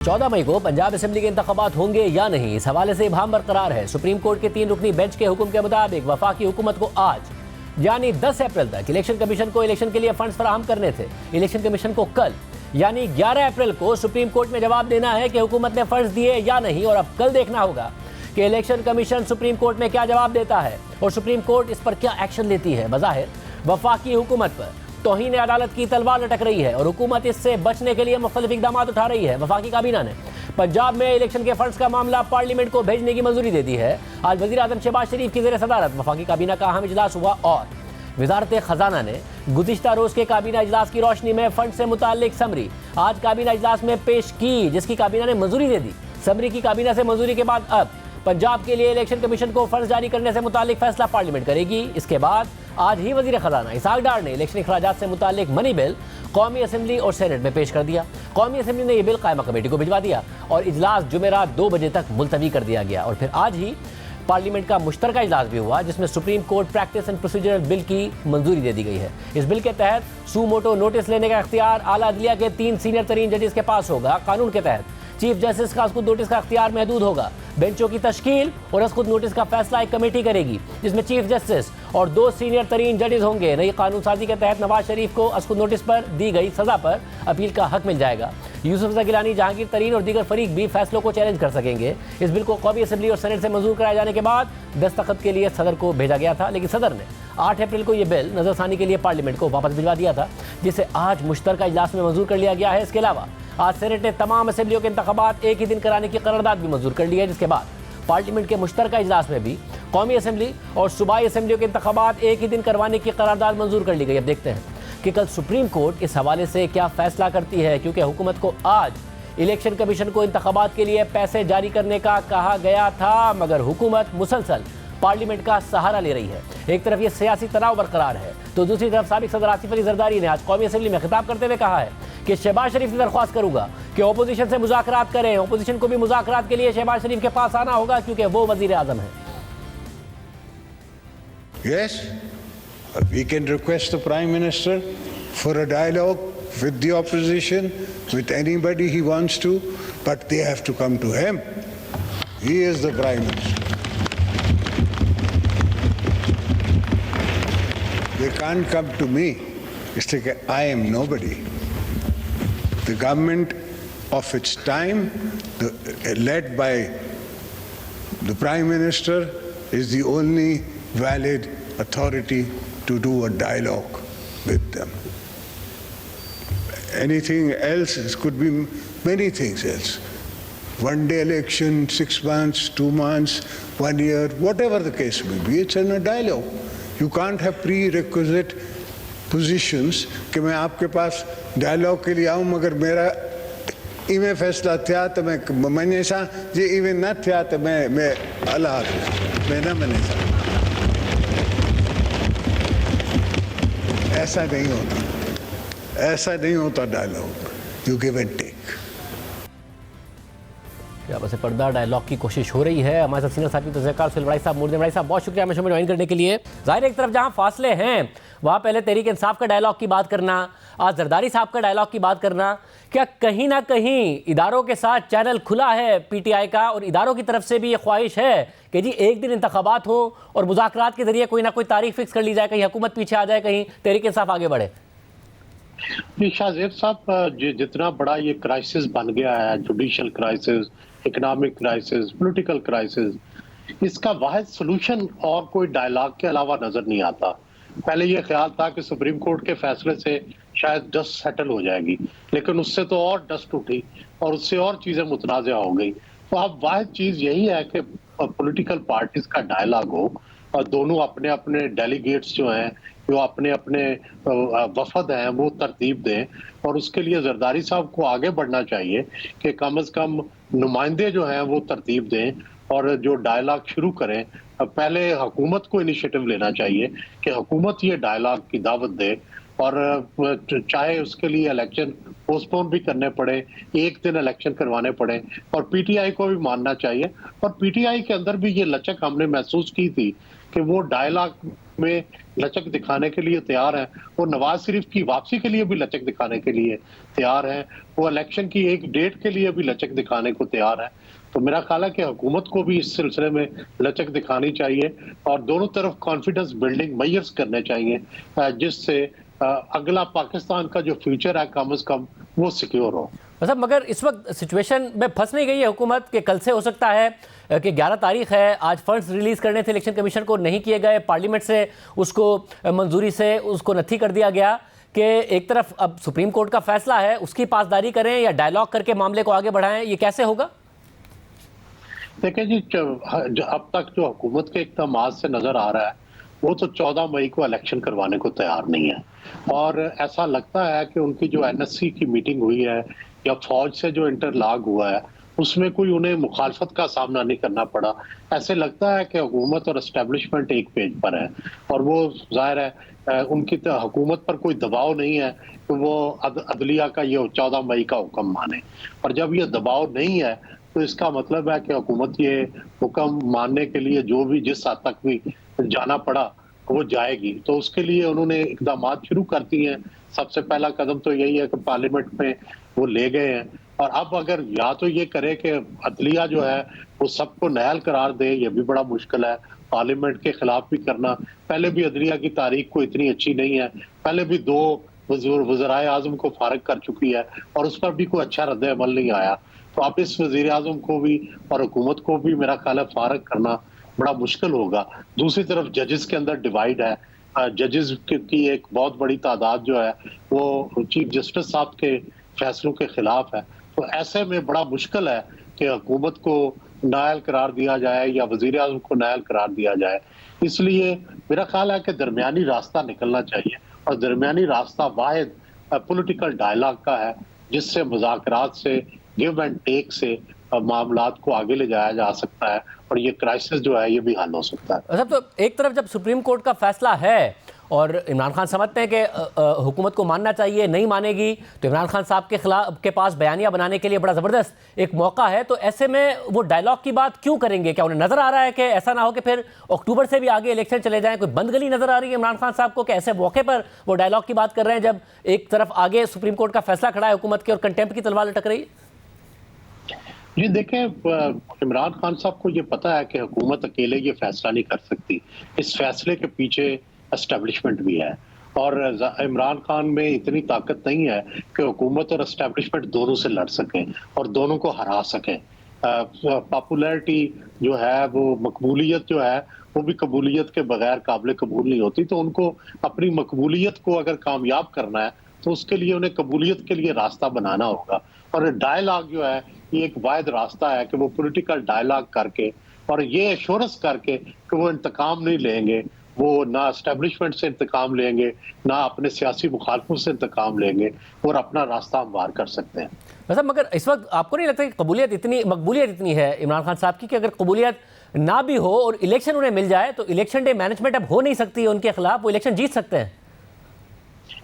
14 मई को पंजाब असेंबली के इंतखाबात होंगे या नहीं, इस हवाले से इब्हाम बरकरार है। सुप्रीम कोर्ट के 3 रुकनी बेंच के हुक्म के मुताबिक वफाकी हुकूमत को आज यानी 10 अप्रैल तक इलेक्शन कमीशन को इलेक्शन के लिए फंड्स फराहम करने थे। इलेक्शन कमीशन को कल यानी 11 अप्रैल को सुप्रीम कोर्ट में जवाब देना है कि हुकूमत ने फंड्स दिए या नहीं, और अब कल देखना होगा कि इलेक्शन कमीशन सुप्रीम कोर्ट में क्या जवाब देता है और सुप्रीम कोर्ट इस पर क्या एक्शन लेती है। बज़ाहिर वफाकी हुकूमत पर तौहीन अदालत की तलवार लटक रही है और हुकूमत इससे बचने के लिए मुख्तलिफ इक़दाम उठा रही है। वफाकी काबीना ने पंजाब में इलेक्शन के फंड्स का मामला पार्लियामेंट को भेजने की मंजूरी दे दी है। आज वज़ीर आज़म शहबाज शरीफ की ज़ेर सदारत वफाकी काबीना का अहम इजलास हुआ और वज़ारत ख़जाना ने गुज़िश्ता रोज़ के काबीना इजलास की रोशनी में फंड से मुताल्लिक समरी आज काबीना इजलास में पेश की, जिसकी काबीना ने मंजूरी दे दी। समरी की काबीना से मंजूरी के बाद अब पंजाब के लिए इलेक्शन कमीशन को फंड जारी करने से मुताल्लिक फैसला पार्लियामेंट करेगी। इसके बाद आज ही वज़ीर ख़जाना इसहाक़ डार ने इलेक्शन अखराजात से मुताल्लिक मनी बिल कौमी असम्बली और सेनेट में पेश कर दिया। कौमी असम्बली ने यह बिल कायमा कमेटी को भिजवा दिया और इजलास जुमेरात 2 बजे तक मुलतवी कर दिया गया। और फिर आज ही पार्लियामेंट का मुश्तरका इजलास भी हुआ, जिसमें supreme court practice and procedural bill की मंजूरी दे दी गई है। इस बिल के तहत सू मोटो नोटिस लेने का इख्तियार आला अदलिया के 3 सीनियर तरीन जजेस के पास होगा। कानून के तहत चीफ जस्टिस का उसको नोटिस का इख्तियार महदूद होगा। बेंचों की तश्कील और उसको नोटिस का फैसला एक कमेटी करेगी, जिसमें चीफ जस्टिस और 2 सीनियर तरीन जजेस होंगे। नई कानून साजी के तहत नवाज शरीफ को उसको नोटिस पर दी गई सजा पर अपील का हक मिल जाएगा। यूसुफ गिलानी, जहांगीर तरीन और दीगर फरीक भी फैसलों को चैलेंज कर सकेंगे। इस बिल को कौमी असम्बली और सेनेट से मंजूर कराए जाने के बाद दस्तखत के लिए सदर को भेजा गया था, लेकिन सदर ने 8 अप्रैल को यह बिल नजरसानी के लिए पार्लियामेंट को वापस भिजवा दिया था, जिसे आज मुश्तरका इजलास में मंजूर कर लिया गया है। इसके अलावा आज सेनेट ने तमाम असम्बलियों के इंतखाबात एक ही दिन कराने की करारदाद भी मंजूर कर ली है, जिसके बाद पार्लियामेंट के मुश्तरका इजलास में भी कौमी असम्बली और सूबाई असम्बलियों के इंतखाबात एक ही दिन करवाने की करारदाद मंजूर कर ली गई। अब देखते हैं कि कल सुप्रीम कोर्ट इस हवाले से क्या फैसला करती है, क्योंकि हुकूमत को आज इलेक्शन कमीशन को इंतखाबात के लिए पैसे जारी करने का कहा गया था, मगर हुकूमत मुसलसल पार्लियामेंट का सहारा ले रही है। एक तरफ ये सियासी तनाव बरकरार है, तो दूसरी तरफ साबिक सदर आसिफ अली जरदारी ने आज कौमी असम्बली में खिताब करते हुए कहा है कि शहबाज शरीफ से दरख्वास्त करूंगा कि अपोजिशन से मुज़ाकरात करें। अपोजिशन को भी मुज़ाकरात के लिए शहबाज शरीफ के पास आना होगा, क्योंकि वो वजीर आज़म है। Yes, we can request the Prime Minister for a dialogue with the opposition, with anybody he wants to, but they have to come to him. He is the Prime Minister. They can't come to me. It's like I am nobody. The government of its time, led by the Prime Minister, is the only valid authority to do a dialogue with them. Anything else, it could be many things else. One day election, 6 months, 2 months, 1 year, whatever the case may be, it's in a dialogue. You can't have prerequisite positions कि मैं आपके पास dialogue के लिए आऊँ मगर मेरा इवें फैसला थिया तो मैं सा जे इवें न थिया तो मैं अल्लाह मैं ना मने सा। ऐसा नहीं होता, ऐसा नहीं होता dialogue. You give and take. क्या बस पर्दा डायलॉग की कोशिश हो रही है। हमारे साथ सीनियर साथी तज़कियाकार सुहेल बड़ाई साहब मौजूद हैं। बड़ाई साहब बहुत शुक्रिया हमें शो में ज्वाइन करने के लिए। ज़ाहिर एक तरफ जहां फासले हैं वहां पहले तहरीक इंसाफ का डायलॉग की बात करना, आज जरदारी साहब का डायलॉग की बात करना, क्या कहीं ना कहीं इदारों के साथ चैनल खुला है पीटीआई का और इदारों की तरफ से भी ये ख्वाहिश है कि जी एक दिन इंतखाबात हो और मुज़ाकरात के जरिए कोई ना कोई तारीख फिक्स कर ली जाए, कहीं हुकूमत पीछे आ जाए, कहीं तहरीक इंसाफ आगे बढ़े? शाहजेब साहब, जितना बड़ा ये क्राइसिस बन गया है, judicial crisis, economic crisis, political crisis, इसका वाहिद सलूशन और कोई डायलॉग के अलावा नजर नहीं आता। पहले ये ख्याल था कि सुप्रीम कोर्ट के फैसले से शायद डस्ट सेटल हो जाएगी, लेकिन उससे तो और डस्ट उठी और उससे और चीजें मुतनाज़ा हो गई। तो अब वाहिद चीज यही है कि पॉलिटिकल पार्टीज का डायलॉग हो और दोनों अपने अपने डेलीगेट्स जो हैं, जो अपने अपने वफद हैं, वो तरतीब दें। और उसके लिए जरदारी साहब को आगे बढ़ना चाहिए कि कम से कम नुमाइंदे जो हैं वो तरतीब दें और जो डायलॉग शुरू करें। पहले हुकूमत को इनिशिएटिव लेना चाहिए कि हुकूमत ये डायलॉग की दावत दे और चाहे उसके लिए इलेक्शन पोस्टपोन भी करने पड़े, एक दिन इलेक्शन करवाने पड़े, और पीटीआई को भी मानना चाहिए। और पीटीआई के अंदर भी ये लचक हमने महसूस की थी कि वो डायलॉग में लचक दिखाने के लिए तैयार हैं, वो नवाज शरीफ की वापसी के लिए भी लचक दिखाने के लिए तैयार हैं, वो इलेक्शन की एक डेट के लिए भी लचक दिखाने को तैयार है। तो मेरा ख्याल है कि हुकूमत को भी इस सिलसिले में लचक दिखानी चाहिए और दोनों तरफ कॉन्फिडेंस बिल्डिंग मेजर्स करने चाहिए, जिससे अगला पाकिस्तान का जो फ्यूचर है कम से कम वो सिक्योर हो। मतलब मगर इस वक्त सिचुएशन में फंस नहीं गई है हुकूमत कि कल से हो सकता है कि 11 तारीख है, आज फंड्स रिलीज करने थे इलेक्शन कमीशन को, नहीं किए गए, पार्लियामेंट से उसको मंजूरी से उसको नथी कर दिया गया कि एक तरफ अब सुप्रीम कोर्ट का फैसला है उसकी पासदारी करें या डायलॉग करके मामले को आगे बढ़ाएं, ये कैसे होगा? देखिए जी, अब तक जो हुकूमत के इक़दामात से नजर आ रहा है वो तो 14 मई को इलेक्शन करवाने को तैयार नहीं है और ऐसा लगता है कि उनकी जो एनएससी की मीटिंग हुई है या फौज से जो इंटरलॉक हुआ है उसमें कोई उन्हें मुखालफत का सामना नहीं करना पड़ा। ऐसे लगता है कि हुकूमत और एस्टेब्लिशमेंट एक पेज पर है और वो जाहिर है उनकी हुकूमत पर कोई दबाव नहीं है कि वो अदलिया का ये 14 मई का हुक्म माने। और जब ये दबाव नहीं है तो इसका मतलब है कि हुकूमत ये हुक्म मानने के लिए जो भी जिस हद तक भी जाना पड़ा वो जाएगी। तो उसके लिए उन्होंने इकदाम शुरू कर दिए हैं। सबसे पहला कदम तो यही है कि पार्लियामेंट में वो ले गए हैं और अब अगर या तो ये करे कि अदलिया जो है वो सबको नाअहल करार दे, ये भी बड़ा मुश्किल है, पार्लियामेंट के खिलाफ भी करना। पहले भी अदलिया की तारीख को इतनी अच्छी नहीं है, पहले भी 2 वज़ीर आज़म को फारिग कर चुकी है और उस पर भी कोई अच्छा रद्द अमल नहीं आया। तो अब इस वज़ीर आज़म को भी और हुकूमत को भी मेरा ख्याल है फारिग करना बड़ा मुश्किल होगा। दूसरी तरफ जजेस के अंदर डिवाइड है, जजेस की एक बहुत बड़ी तादाद जो है वो चीफ जस्टिस साहब के फैसलों के खिलाफ है। तो ऐसे में बड़ा मुश्किल है कि हुकूमत को नाअहल करार दिया जाए या वज़ीर आज़म को नाअहल करार दिया जाए। इसलिए मेरा ख्याल है कि दरमियानी रास्ता निकलना चाहिए और दरमियानी रास्ता वाहिद पॉलिटिकल डायलॉग का है, जिससे मुज़ाकरात से, गिव एंड टेक से मामलात को आगे ले जाया जा सकता है और ये क्राइसिस जो है ये भी हल हो सकता है। अच्छा, तो एक तरफ जब सुप्रीम कोर्ट का फैसला है और इमरान खान समझते हैं कि हुकूमत को मानना चाहिए, नहीं मानेगी तो इमरान खान साहब के खिलाफ के पास बयानिया बनाने के लिए बड़ा ज़बरदस्त एक मौका है, तो ऐसे में वो डायलॉग की बात क्यों करेंगे? क्या उन्हें नज़र आ रहा है कि ऐसा ना हो कि फिर अक्टूबर से भी आगे इलेक्शन चले जाएं? कोई बंद गली नज़र आ रही है इमरान खान साहब को कि ऐसे मौके पर वो डायलॉग की बात कर रहे हैं जब एक तरफ आगे सुप्रीम कोर्ट का फैसला खड़ा है हुकूमत की और कंटेम्प्ट की तलवार लटक रही है? जी देखें, इमरान खान साहब को ये पता है कि हुकूमत अकेले ये फैसला नहीं कर सकती, इस फैसले के पीछे एस्टेब्लिशमेंट भी है और इमरान खान में इतनी ताकत नहीं है कि हुकूमत और एस्टेब्लिशमेंट दोनों से लड़ सकें और दोनों को हरा सकें। पॉपुलैरिटी जो है वो, मकबूलियत जो है वो भी कबूलियत के बगैर काबिल कबूल नहीं होती। तो उनको अपनी मकबूलियत को अगर कामयाब करना है तो उसके लिए उन्हें कबूलियत के लिए रास्ता बनाना होगा और डायलॉग जो है ये एक वाहिद रास्ता है कि वो पॉलिटिकल डायलॉग करके और ये एश्योरेंस करके कि वो इंतकाम नहीं लेंगे, वो ना एस्टेब्लिशमेंट से इंतकाम लेंगे ना अपने सियासी मुखालफों से इंतकाम लेंगे और अपना रास्ता हमवार कर सकते हैं। मतलब मगर इस वक्त आपको नहीं लगता कि मकबूलियत इतनी है इमरान खान साहब की कि अगर कबूलियत ना भी हो और इलेक्शन उन्हें मिल जाए तो इलेक्शन डे मैनेजमेंट अब हो नहीं सकती है उनके खिलाफ, वो इलेक्शन जीत सकते हैं?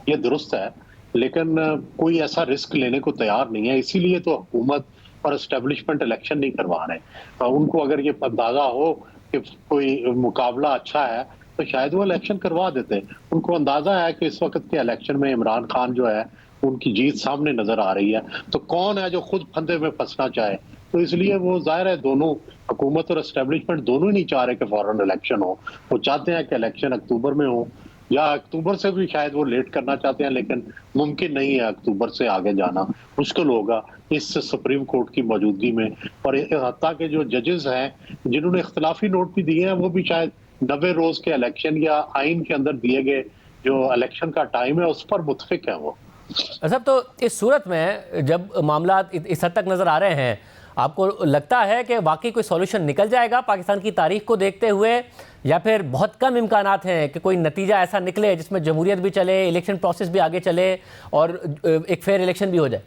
ये दुरुस्त है, लेकिन कोई ऐसा रिस्क लेने को तैयार नहीं है, इसीलिए तो हुकूमत और एस्टेब्लिशमेंट इलेक्शन नहीं करवा रहे। उनको अगर ये अंदाजा हो कि कोई मुकाबला अच्छा है तो शायद वो इलेक्शन करवा देते। उनको अंदाजा है कि इस वक्त के इलेक्शन में इमरान खान जो है उनकी जीत सामने नजर आ रही है, तो कौन है जो खुद फंदे में फंसना चाहे। तो इसलिए वो जाहिर है दोनों हुकूमत और एस्टेब्लिशमेंट दोनों ही नहीं चाह रहे कि फौरन इलेक्शन हो। वो चाहते हैं कि इलेक्शन अक्टूबर में हो या अक्टूबर से भी शायद वो लेट करना चाहते हैं, लेकिन मुमकिन नहीं है अक्टूबर से आगे जाना, मुश्किल होगा इस सुप्रीम कोर्ट की मौजूदगी में। और हत्ता के जो जजेस हैं जिन्होंने इख्तलाफी नोट भी दिए हैं वो भी शायद 90 रोज के इलेक्शन या आइन के अंदर दिए गए जो इलेक्शन का टाइम है उस पर मुतफिक है वो। सब तो इस सूरत में जब मामला इस हद तक नजर आ रहे हैं, आपको लगता है कि वाकई कोई सॉल्यूशन निकल जाएगा पाकिस्तान की तारीख को देखते हुए, या फिर बहुत कम इम्कानात हैं कि कोई नतीजा ऐसा निकले जिसमें जमहूरियत भी चले, इलेक्शन प्रोसेस भी आगे चले और एक फेयर इलेक्शन भी हो जाए?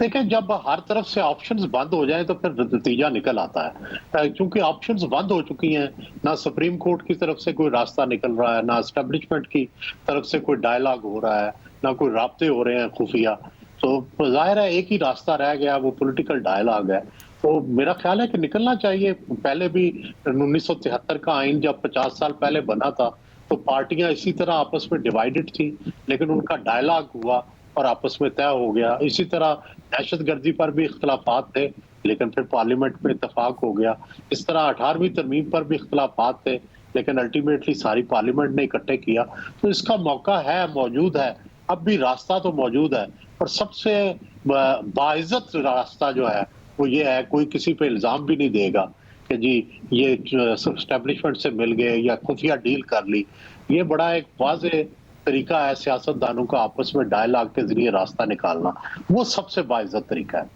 देखिए, जब हर तरफ से ऑप्शंस बंद हो जाए तो फिर नतीजा निकल आता है। क्योंकि ऑप्शंस बंद हो चुकी हैं, ना सुप्रीम कोर्ट की तरफ से कोई रास्ता निकल रहा है, ना एस्टेब्लिशमेंट की तरफ से कोई डायलॉग हो रहा है, ना कोई राब्ते हो रहे हैं खुफिया। तो जाहिर है एक ही रास्ता रह गया, वो पॉलिटिकल डायलॉग है तो मेरा ख्याल है कि निकलना चाहिए। पहले भी 1973 का आइन जब 50 साल पहले बना था, तो पार्टियां इसी तरह आपस में डिवाइडेड थी, लेकिन उनका डायलॉग हुआ और आपस में तय हो गया। इसी तरह दहशतगर्दी पर भी इख्तलाफात थे, लेकिन फिर पार्लियामेंट में इत्तेफाक हो गया। इस तरह 18वीं तरमीम पर भी इख्तलाफात थे, लेकिन अल्टीमेटली सारी पार्लियामेंट ने इकट्ठे किया। तो इसका मौका है, मौजूद है, अब भी रास्ता तो मौजूद है। और सबसे बाइज्जत रास्ता जो है वो ये है, कोई किसी पे इल्जाम भी नहीं देगा कि जी ये एस्टेब्लिशमेंट से मिल गए या खुफिया डील कर ली। ये बड़ा एक वाज़ेह तरीका है सियासतदानों का आपस में डायलॉग के जरिए रास्ता निकालना, वो सबसे बाइज्जत तरीका है।